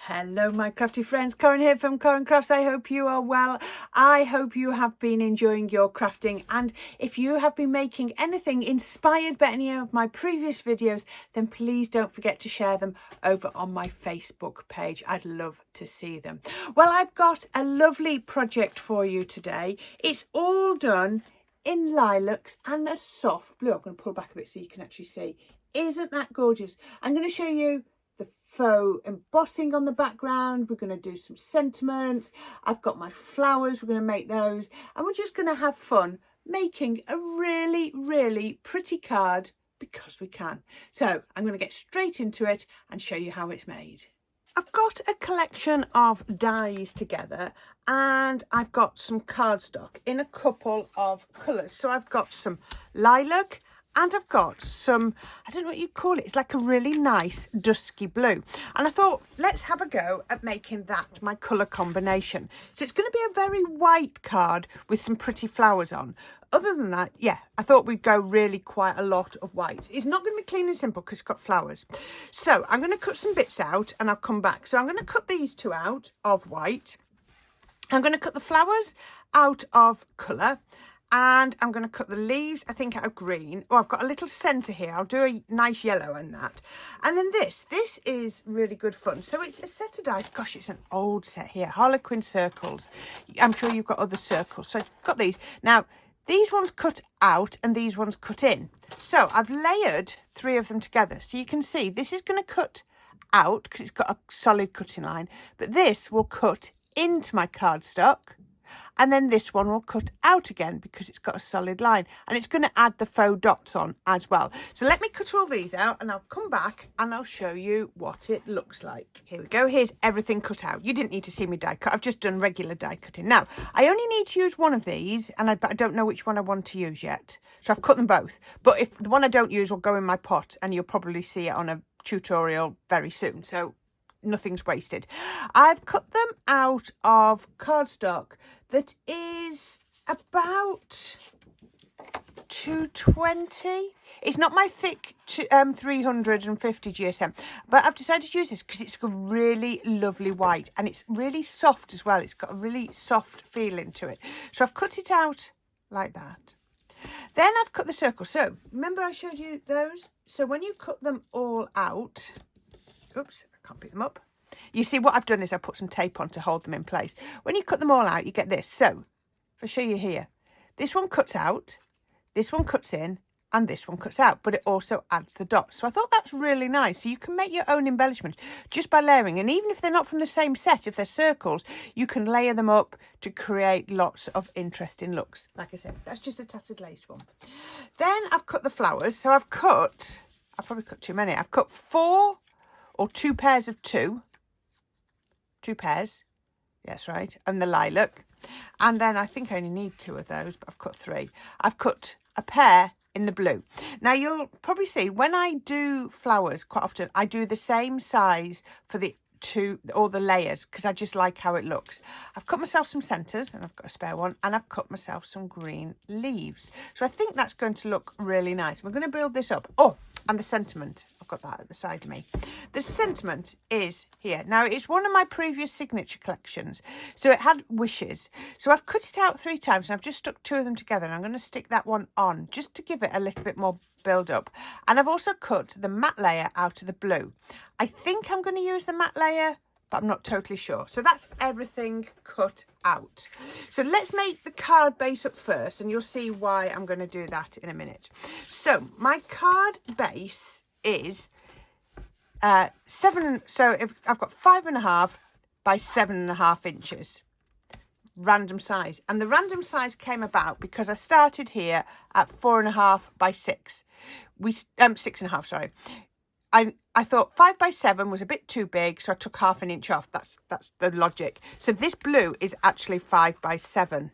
Hello my crafty friends, Corrine here from Corrine Crafts. I hope you are well. I hope you have been enjoying your crafting, and if you have been making anything inspired by any of my previous videos, then please don't forget to share them over on my Facebook page. I'd love to see them. Well, I've got a lovely project for you today. It's all done in lilacs and a soft blue. I'm going to pull back a bit so you can actually see. Isn't that gorgeous? I'm going to show you the faux embossing on the background. We're going to do some sentiments. I've got my flowers. We're going to make those, and we're just going to have fun making a really pretty card because we can. So I'm going to get straight into it and show you how it's made. I've got a collection of dies together, and I've got some cardstock in a couple of colours. So I've got some lilac, and I've got some, I don't know what you call it, it's like a really nice dusky blue. And I thought, let's have a go at making that my colour combination. So it's going to be a very white card with some pretty flowers on. Other than that, yeah, I thought we'd go really quite a lot of white. It's not going to be clean and simple because it's got flowers. So I'm going to cut some bits out and I'll come back. So I'm going to cut these two out of white. I'm going to cut the flowers out of colour. And I'm going to cut the leaves, I think, out of green. Oh, I've got a little centre here. I'll do a nice yellow in that. And then this is really good fun. So it's a set of dies. Gosh, it's an old set here. Harlequin circles. I'm sure you've got other circles. So I've got these. Now, these ones cut out and these ones cut in. So I've layered 3 of them together. So you can see this is going to cut out because it's got a solid cutting line. But this will cut into my cardstock. And then this one will cut out again because it's got a solid line, and it's going to add the faux dots on as well. So let me cut all these out and I'll come back and I'll show you what it looks like. Here we go. Here's everything cut out. You didn't need to see me die cut. I've just done regular die cutting. Now, I only need to use one of these, and I don't know which one I want to use yet. So I've cut them both. But if the one I don't use will go in my pot, and you'll probably see it on a tutorial very soon. So nothing's wasted. I've cut them out of cardstock that is about 220. It's not my thick 350 GSM, but I've decided to use this because it's a really lovely white, and it's really soft as well. It's got a really soft feeling to it. So I've cut it out like that. Then I've cut the circle. So remember I showed you those? So when you cut them all out, oops, I can't pick them up. You see, what I've done is I put some tape on to hold them in place. When you cut them all out, you get this. So, if I show you here, this one cuts out, this one cuts in, and this one cuts out, but it also adds the dots. So I thought that's really nice. So you can make your own embellishments just by layering. And even if they're not from the same set, if they're circles, you can layer them up to create lots of interesting looks. Like I said, that's just a tattered lace one. Then I've cut the flowers. So I've probably cut too many. I've cut 4 or 2 pairs of 2 pairs, yes, right, and the lilac. And then I think I only need 2 of those, but I've cut 3. I've cut a pair in the blue. Now you'll probably see when I do flowers, quite often I do the same size for all the layers because I just like how it looks. I've cut myself some centres, and I've got a spare one, and I've cut myself some green leaves. So I think that's going to look really nice. We're going to build this up. Oh, and the sentiment, I've got that at the side of me. The sentiment is here. Now, it's one of my previous signature collections, so it had wishes. So I've cut it out 3 times, and I've just stuck 2 of them together, and I'm going to stick that one on just to give it a little bit more build up. And I've also cut the matte layer out of the blue. I think I'm going to use the matte layer, but I'm not totally sure. So that's everything cut out. So let's make the card base up first, and you'll see why I'm going to do that in a minute. So my card base is 7. So if I've got 5.5 by 7.5 inches. Random size, and the random size came about because I started here at 4.5 by 6. 6.5, sorry. I thought 5 by 7 was a bit too big, so I took ½ an inch off. That's the logic. So this blue is actually 5 by 7.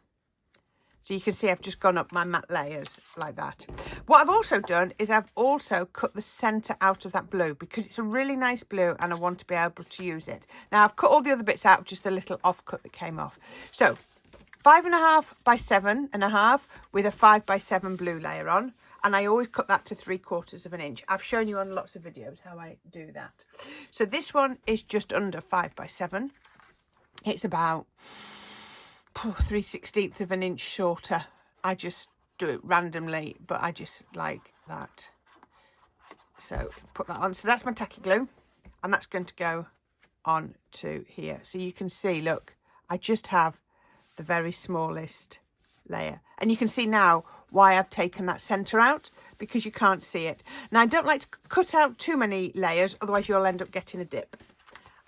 So you can see I've just gone up my matte layers like that. What I've also done is I've also cut the centre out of that blue because it's a really nice blue and I want to be able to use it. Now I've cut all the other bits out of just the little offcut that came off. So 5.5 by 7.5 with a 5 by 7 blue layer on. and I always cut that to 3/4 of an inch. I've shown you on lots of videos how I do that. So this one is just under 5 by 7. It's about 3/16 of an inch shorter. I just do it randomly, but I just like that. So put that on. So that's my tacky glue, and that's going to go on to here. So you can see, look, I just have the very smallest layer, and you can see now why I've taken that center out, because you can't see it. Now I don't like to cut out too many layers, otherwise you'll end up getting a dip.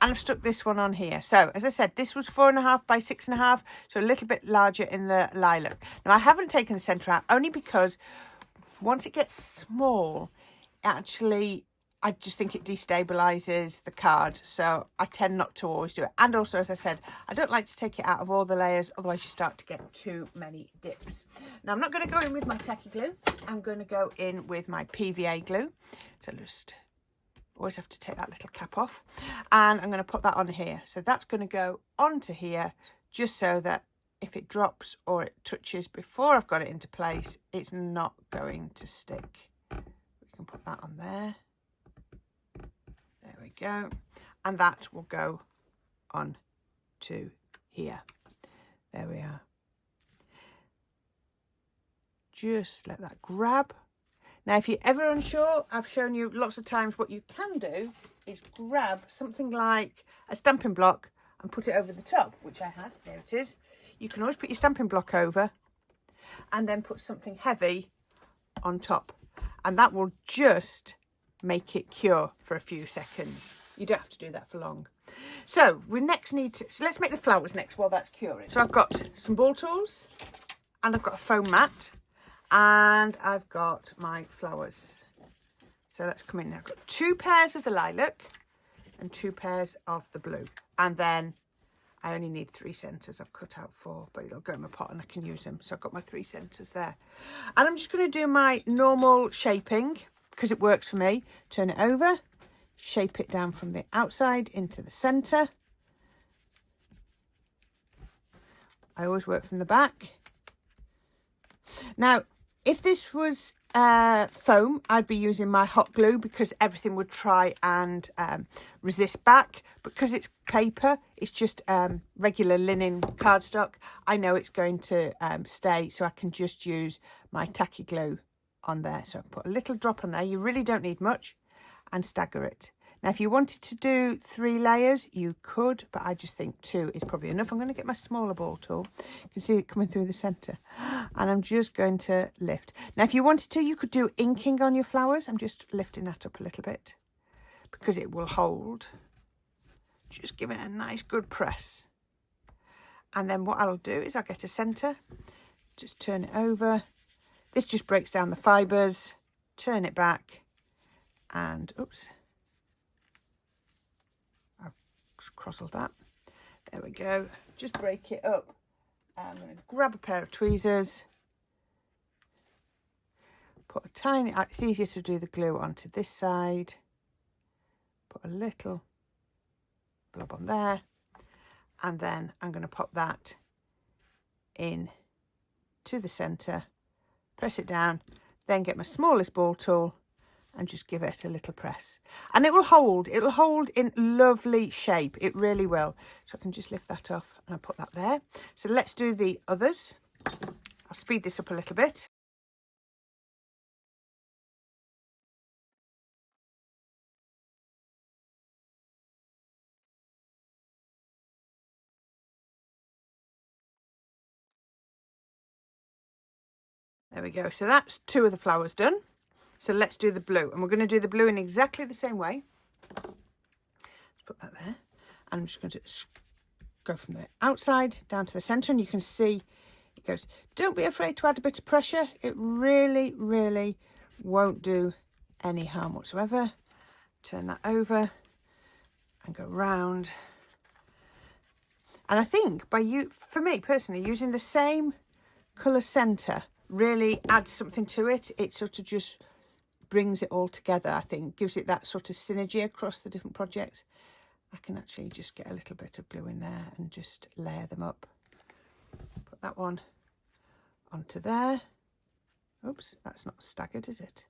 And I've stuck this one on here. So as I said, this was 4.5 by 6.5, so a little bit larger in the lilac. Now I haven't taken the center out only because once it gets small, actually I just think it destabilizes the card, so I tend not to always do it. And also, as I said, I don't like to take it out of all the layers, otherwise you start to get too many dips. Now I'm not going to go in with my tacky glue, I'm going to go in with my PVA glue. So just always have to take that little cap off, and I'm going to put that on here. So that's going to go onto here, just so that if it drops or it touches before I've got it into place, it's not going to stick. We can put that on there. There we go. And that will go on to here. There we are. Just let that grab. Now, if you're ever unsure, I've shown you lots of times what you can do is grab something like a stamping block and put it over the top, which I had. There it is. You can always put your stamping block over and then put something heavy on top, and that will just make it cure for a few seconds. You don't have to do that for long. So we next need to, so let's make the flowers next while that's curing. So I've got some ball tools, and I've got a foam mat, and I've got my flowers. So let's come in now. I've got 2 pairs of the lilac and 2 pairs of the blue, and then I only need 3 centres. I've cut out 4, but it'll go in my pot and I can use them. So I've got my 3 centres there, and I'm just going to do my normal shaping because it works for me. Turn it over, shape it down from the outside into the centre. I always work from the back. Now, if this was foam, I'd be using my hot glue because everything would try and resist back. Because it's paper, it's just regular linen cardstock, I know it's going to stay, so I can just use my tacky glue on there. So I put a little drop on there. You really don't need much, and stagger it. Now, if you wanted to do 3 layers, you could, but I just think 2 is probably enough. I'm going to get my smaller ball tool. You can see it coming through the centre. And I'm just going to lift. Now, if you wanted to, you could do inking on your flowers. I'm just lifting that up a little bit because it will hold. Just give it a nice good press. And then what I'll do is I'll get a centre, just turn it over. This just breaks down the fibres, turn it back, and oops. Crossed that. There we go. Just break it up. I'm going to grab a pair of tweezers, put a tiny, it's easier to do the glue onto this side, put a little blob on there, and then I'm going to pop that in to the centre, press it down, then get my smallest ball tool and just give it a little press, and it will hold in lovely shape. It really will. So I can just lift that off and I'll put that there. So let's do the others. I'll speed this up a little bit. There we go. So that's 2 of the flowers done. So let's do the blue, and we're going to do the blue in exactly the same way. Let's put that there. And I'm just going to go from the outside down to the centre, and you can see it goes. Don't be afraid to add a bit of pressure. It really, really won't do any harm whatsoever. Turn that over and go round. And I think for me personally, using the same colour centre really adds something to it. It sort of just brings it all together, I think, gives it that sort of synergy across the different projects. I can actually just get a little bit of glue in there and just layer them up. Put that one onto there. Oops, that's not staggered, is it?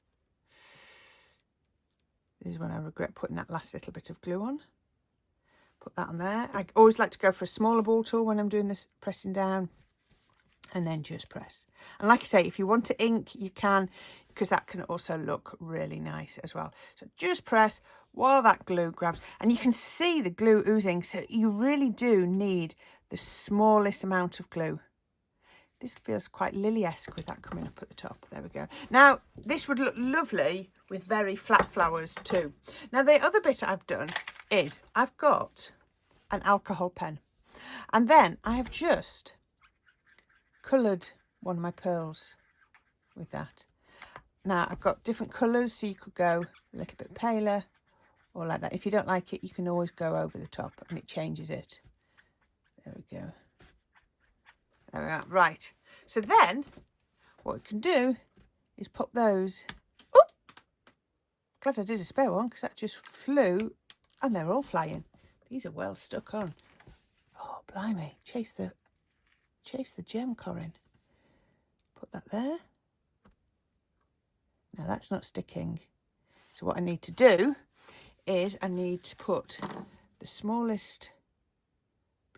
This is when I regret putting that last little bit of glue on. Put that on there. I always like to go for a smaller ball tool when I'm doing this, pressing down, and then just press. And like I say, if you want to ink, you can, because that can also look really nice as well. So just press while that glue grabs, and you can see the glue oozing. So you really do need the smallest amount of glue. This feels quite lily-esque with that coming up at the top. There we go. Now, this would look lovely with very flat flowers too. Now, the other bit I've done is I've got an alcohol pen. And then I have just coloured one of my pearls with that. Now, I've got different colours, so you could go a little bit paler or like that. If you don't like it, you can always go over the top and it changes it. There we go. There we are. Right. So then what we can do is pop those. Oh, glad I did a spare one because that just flew and they're all flying. These are well stuck on. Oh, blimey. Chase the gem, Corrine. Put that there. Now that's not sticking. So what I need to do is I need to put the smallest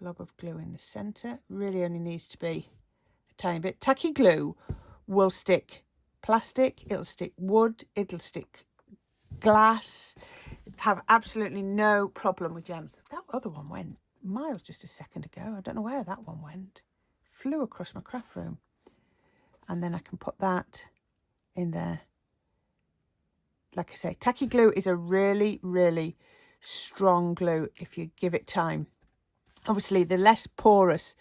blob of glue in the centre. Really only needs to be a tiny bit. Tacky glue will stick plastic, it'll stick wood, it'll stick glass. Have absolutely no problem with gems. That other one went miles just a second ago. I don't know where that one went. Flew across my craft room. And then I can put that in there. Like I say, tacky glue is a really, really strong glue if you give it time. Obviously, the less porous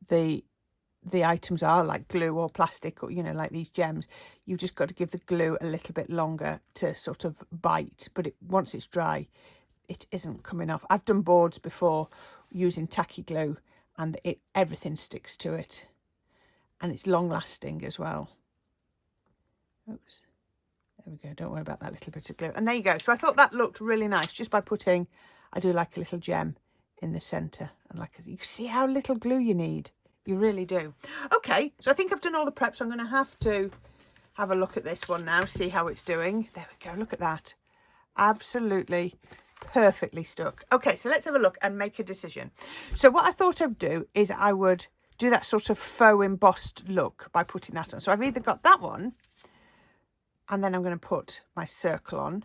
the items are, like glue or plastic, or, you know, like these gems, you've just got to give the glue a little bit longer to sort of bite. But once it's dry, it isn't coming off. I've done boards before using tacky glue, and everything sticks to it. And it's long lasting as well. Oops. There we go. Don't worry about that little bit of glue. And there you go. So I thought that looked really nice just by putting, I do like a little gem in the centre. And like, you see how little glue you need. You really do. Okay. So I think I've done all the prep. So I'm going to have a look at this one now. See how it's doing. There we go. Look at that. Absolutely perfectly stuck. Okay. So let's have a look and make a decision. So what I thought I'd do is I would do that sort of faux embossed look by putting that on. So I've either got that one, and then I'm going to put my circle on.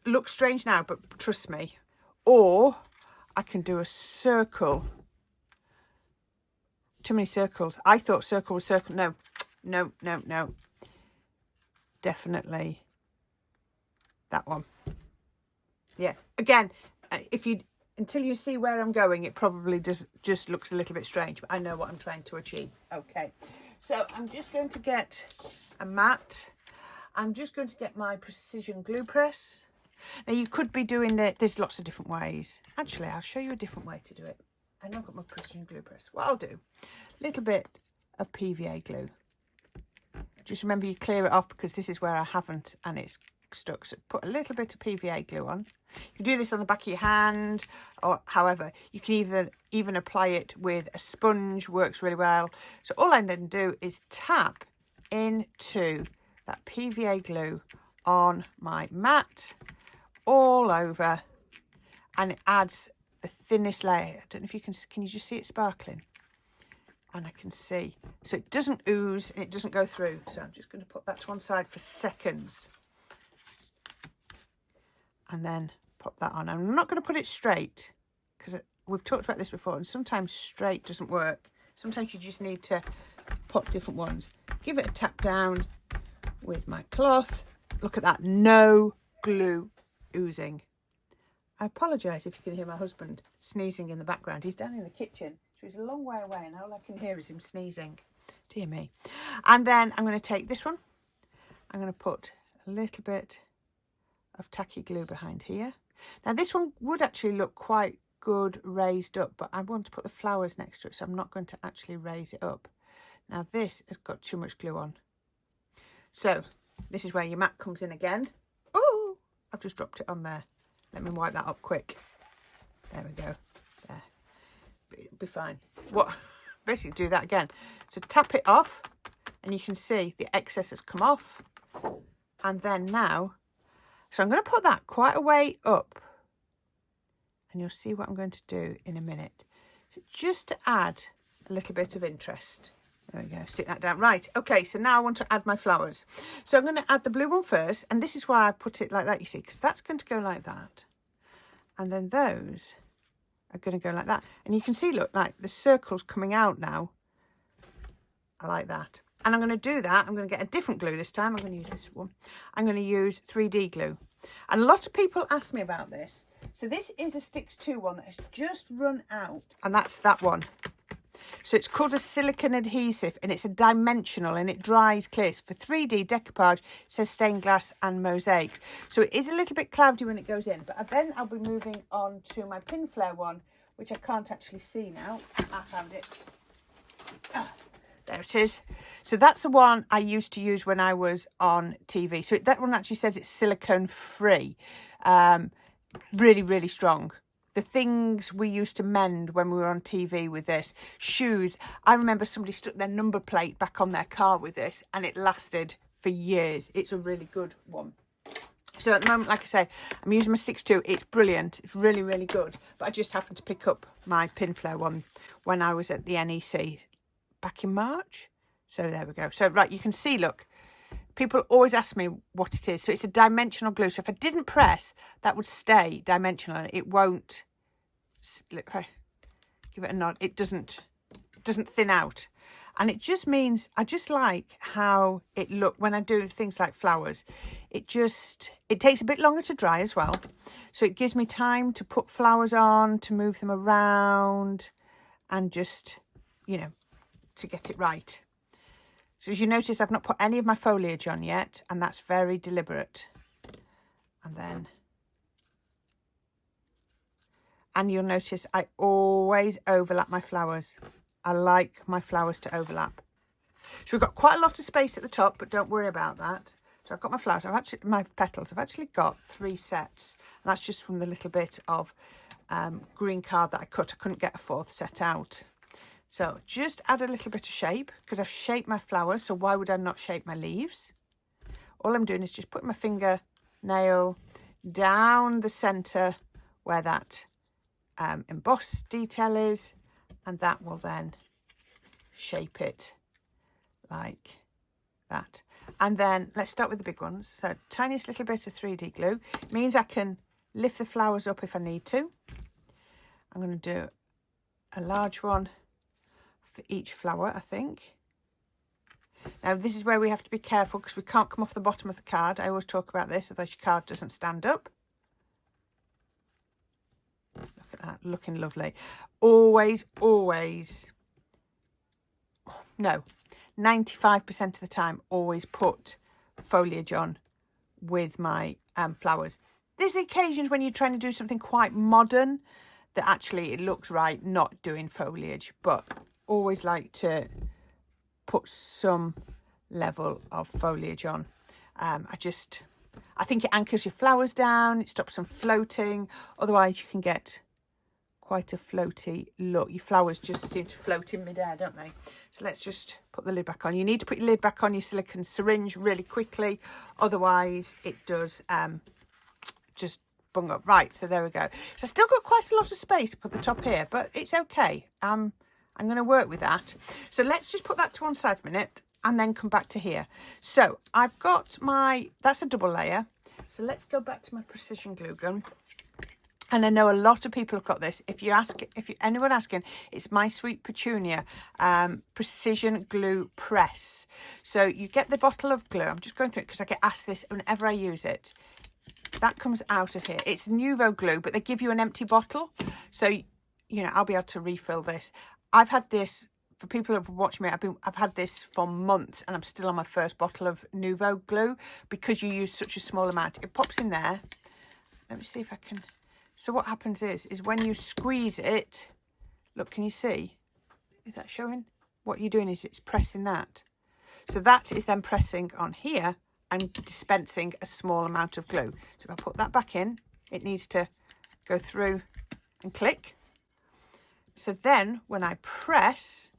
Looks strange now, but trust me. Or I can do a circle. Too many circles. I thought circle was circle. No, no, no, no. Definitely that one. Yeah. Again, until you see where I'm going, it probably just looks a little bit strange, but I know what I'm trying to achieve. Okay. So I'm just going to get a mat. I'm just going to get my precision glue press. Now you could be doing there's lots of different ways. Actually, I'll show you a different way to do it. I know I've got my precision glue press. What I'll do, a little bit of PVA glue. Just remember you clear it off because this is where I haven't and it's stuck. So put a little bit of PVA glue on. You can do this on the back of your hand, or however, you can even apply it with a sponge, works really well. So all I then do is tap into that PVA glue on my mat all over, and it adds the thinnest layer. I don't know if you can you just see it sparkling? And I can see. So it doesn't ooze and it doesn't go through. So I'm just going to put that to one side for seconds. And then pop that on. I'm not going to put it straight because we've talked about this before, and sometimes straight doesn't work. Sometimes you just need to put different ones. Give it a tap down with my cloth. Look at that. No glue oozing. I apologise if you can hear my husband sneezing in the background. He's down in the kitchen, so he's a long way away, and all I can hear is him sneezing. Dear me. And then I'm going to take this one. I'm going to put a little bit of tacky glue behind here. Now this one would actually look quite good raised up, but I want to put the flowers next to it, so I'm not going to actually raise it up. Now this has got too much glue on. So this is where your mat comes in again. Oh, I've just dropped it on there. Let me wipe that up quick. There we go. There. It'll be fine. What? Basically do that again. So tap it off and you can see the excess has come off. And then now, so I'm going to put that quite a way up, and you'll see what I'm going to do in a minute. So just to add a little bit of interest. There we go, stick that down. Right, okay, so now I want to add my flowers. So I'm going to add the blue one first, and this is why I put it like that, you see, because that's going to go like that. And then those are going to go like that. And you can see, look, like the circle's coming out now. I like that. And I'm going to do that. I'm going to get a different glue this time. I'm going to use this one. I'm going to use 3D glue. And a lot of people ask me about this. So this is a Sticks 2 one that has just run out. And that's that one. So it's called a silicone adhesive, and it's a dimensional, and it dries clear. It's for 3D decoupage. It says stained glass and mosaics. So it is a little bit cloudy when it goes in. But then I'll be moving on to my pin flare one, which I can't actually see now. I found it. There it is. So that's the one I used to use when I was on TV. So that one actually says it's silicone free. Really, really strong. The things we used to mend when we were on TV with this. Shoes. I remember somebody stuck their number plate back on their car with this, and it lasted for years. It's a really good one. So at the moment, like I say, I'm using my Sticks 2. It's brilliant. It's really, really good. But I just happened to pick up my pin flare one when I was at the NEC back in March. So there we go. So right, you can see, look, people always ask me what it is. So it's a dimensional glue. So if I didn't press, that would stay dimensional. It won't, give it a nod, it doesn't thin out. And it just means, I just like how it look when I do things like flowers. It takes a bit longer to dry as well. So it gives me time to put flowers on, to move them around, and just, you know, to get it right. So as you notice, I've not put any of my foliage on yet, and that's very deliberate. And you'll notice I always overlap my flowers. I like my flowers to overlap. So we've got quite a lot of space at the top, but don't worry about that. So I've got my flowers, my petals. I've actually got 3 sets. And that's just from the little bit of green card that I cut. I couldn't get a 4th set out. So just add a little bit of shape, because I've shaped my flowers, so why would I not shape my leaves? All I'm doing is just putting my fingernail down the centre where that embossed detail is, and that will then shape it like that. And then let's start with the big ones. So tiniest little bit of 3D glue means I can lift the flowers up if I need to. I'm going to do a large one for each flower, I think. Now this is where we have to be careful, because we can't come off the bottom of the card. I always talk about this, otherwise your card doesn't stand up. Look at that, looking lovely. Always, no, 95% of the time, always put foliage on with my flowers. There's occasions when you're trying to do something quite modern that actually it looks right not doing foliage, but always like to put some level of foliage on. I think it anchors your flowers down, it stops them floating, otherwise you can get quite a floaty look. Your flowers just seem to float in midair, don't they? So let's just put the lid back on. You need to put your lid back on your silicone syringe really quickly, otherwise it does just bung up. Right, so there we go. So I've still got quite a lot of space to put the top here, but it's okay. I'm going to work with that. So let's just put that to one side for a minute and then come back to here. So I've got that's a double layer. So let's go back to my precision glue gun. And I know a lot of people have got this. If anyone asking, it's My Sweet Petunia Precision Glue Press. So you get the bottle of glue. I'm just going through it because I get asked this whenever I use it. That comes out of here. It's Nuvo glue, but they give you an empty bottle. So, you know, I'll be able to refill this. I've had this, for people who have watched me, I've had this for months, and I'm still on my first bottle of Nuvo glue because you use such a small amount. It pops in there. Let me see if I can. So what happens is when you squeeze it, look, can you see? Is that showing? What you're doing is it's pressing that. So that is then pressing on here and dispensing a small amount of glue. So if I put that back in, it needs to go through and click. So then when I press,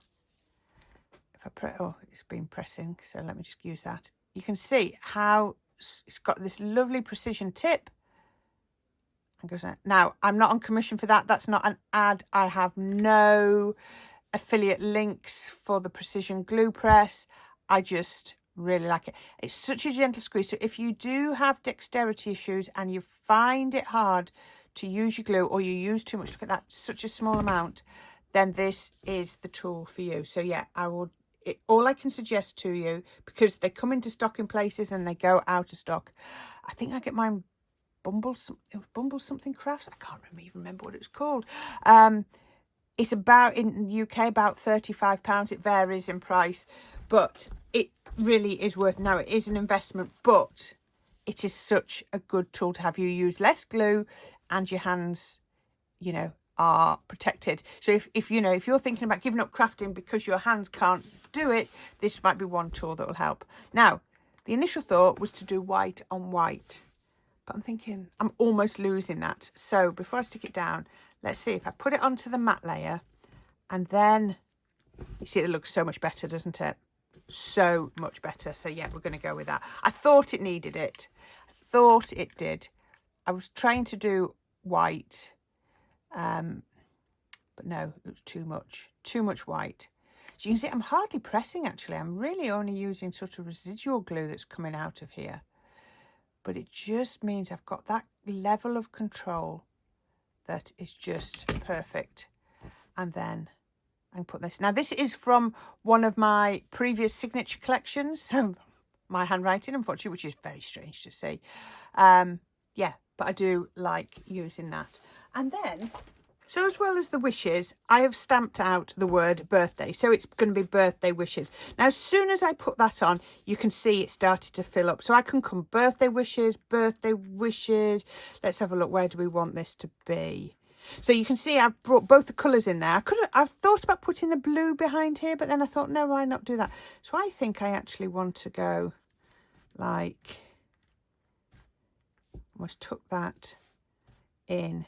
if oh, it's been pressing, so let me just use that. You can see how it's got this lovely precision tip. And goes out. Now, I'm not on commission for that. That's not an ad. I have no affiliate links for the precision glue press. I just really like it. It's such a gentle squeeze. So if you do have dexterity issues and you find it hard to use your glue, or you use too much, look at that, such a small amount, then this is the tool for you. So yeah, all I can suggest to you, because they come into stock in places and they go out of stock. I think I get mine Bumble something crafts. I can't even remember what it's called. It's about, in the UK, about £35. It varies in price, but it really is worth. Now, it is an investment, but it is such a good tool to have. You use less glue and your hands, you know, are protected. So if you know, if you're thinking about giving up crafting because your hands can't do it, this might be one tool that will help. Now, the initial thought was to do white on white, but I'm thinking I'm almost losing that. So before I stick it down, let's see if I put it onto the matte layer, and then you see it looks so much better, doesn't it? So much better. So yeah, we're going to go with that. I thought it needed it. I thought it did. I was trying to do white, but no, it was too much white. So you can see I'm hardly pressing, actually. I'm really only using sort of residual glue that's coming out of here. But it just means I've got that level of control that is just perfect. And then I can put this. Now, this is from one of my previous signature collections. So my handwriting, unfortunately, which is very strange to see. Yeah, but I do like using that. And then, so as well as the wishes, I have stamped out the word birthday. So it's going to be birthday wishes. Now, as soon as I put that on, you can see it started to fill up. So I can come birthday wishes, birthday wishes. Let's have a look. Where do we want this to be? So you can see I've brought both the colours in there. I've thought about putting the blue behind here, but then I thought, no, why not do that? So I think I actually want to go like, almost tuck that in.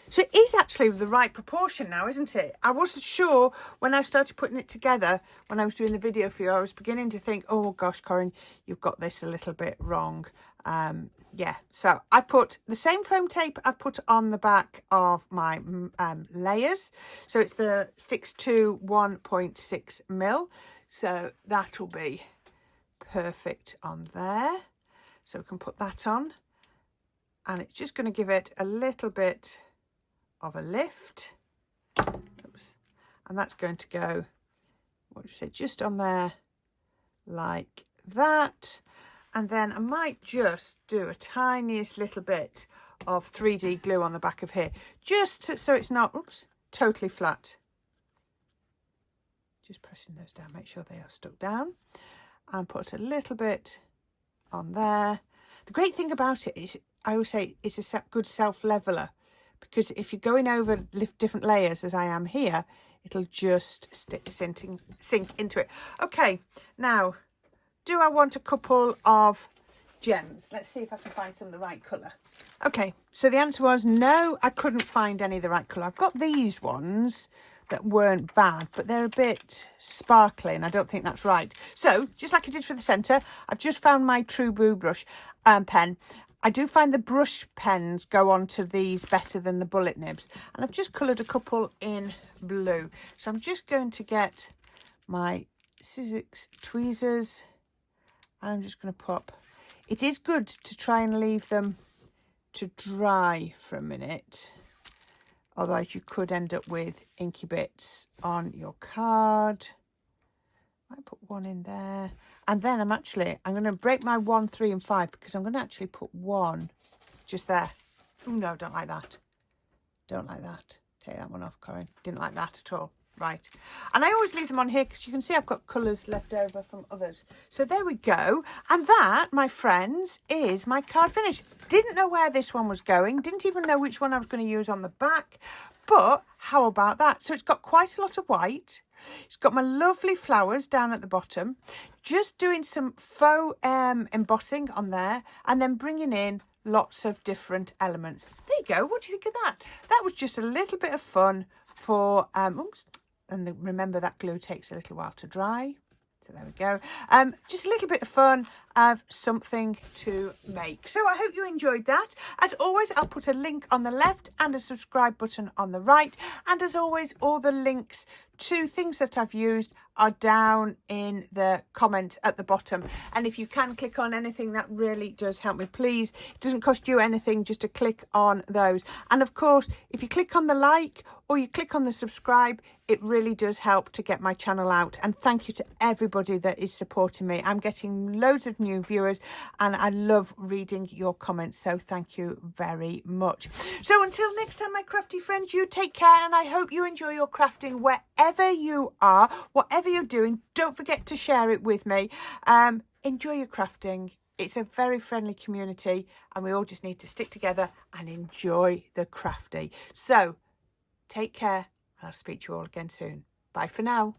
So it is actually the right proportion now, isn't it? I wasn't sure when I started putting it together, when I was doing the video for you. I was beginning to think, oh gosh, Corrine, you've got this a little bit wrong. Yeah, so I put the same foam tape I put on the back of my layers. So it's the 6 1.6 mil. So that will be perfect on there. So we can put that on. And it's just going to give it a little bit of a lift. Oops. And that's going to go, what do you say, just on there like that. And then I might just do a tiniest little bit of 3D glue on the back of here, just so it's not, oops, totally flat. Just pressing those down, make sure they are stuck down. And put a little bit on there. The great thing about it is, I always say, it's a good self-leveler, because if you're going over different layers, as I am here, it'll just sink into it. Okay, now, do I want a couple of gems? Let's see if I can find some of the right colour. Okay, so the answer was no, I couldn't find any of the right colour. I've got these ones that weren't bad, but they're a bit sparkly, and I don't think that's right. So, just like I did for the centre, I've just found my True Blue brush pen. I do find the brush pens go onto these better than the bullet nibs, and I've just coloured a couple in blue. So I'm just going to get my Sizzix tweezers, and I'm just going to pop. It is good to try and leave them to dry for a minute, otherwise you could end up with inky bits on your card. I put one in there, and then I'm going to break my 1, 3 and 5, because I'm going to actually put one just there. Oh no, don't like that. Don't like that. Take that one off, Corrine. Didn't like that at all. Right. And I always leave them on here because you can see I've got colours left over from others. So there we go. And that, my friends, is my card finish. Didn't know where this one was going. Didn't even know which one I was going to use on the back. But how about that? So it's got quite a lot of white. It's got my lovely flowers down at the bottom. Just doing some faux embossing on there. And then bringing in lots of different elements. There you go. What do you think of that? That was just a little bit of fun for... oops. And remember that glue takes a little while to dry. So there we go. Just a little bit of fun of something to make. So I hope you enjoyed that. As always, I'll put a link on the left and a subscribe button on the right. And as always, all the links to things that I've used are down in the comments at the bottom. And if you can click on anything, that really does help me. Please, it doesn't cost you anything just to click on those. And of course, if you click on the like or you click on the subscribe, it really does help to get my channel out. And thank you to everybody that is supporting me. I'm getting loads of new viewers and I love reading your comments. So thank you very much. So until next time, my crafty friends, you take care, and I hope you enjoy your crafting wherever you are, whatever you're doing. Don't forget to share it with me. Enjoy your crafting. It's a very friendly community and we all just need to stick together and enjoy the crafty. So take care and I'll speak to you all again soon. Bye for now.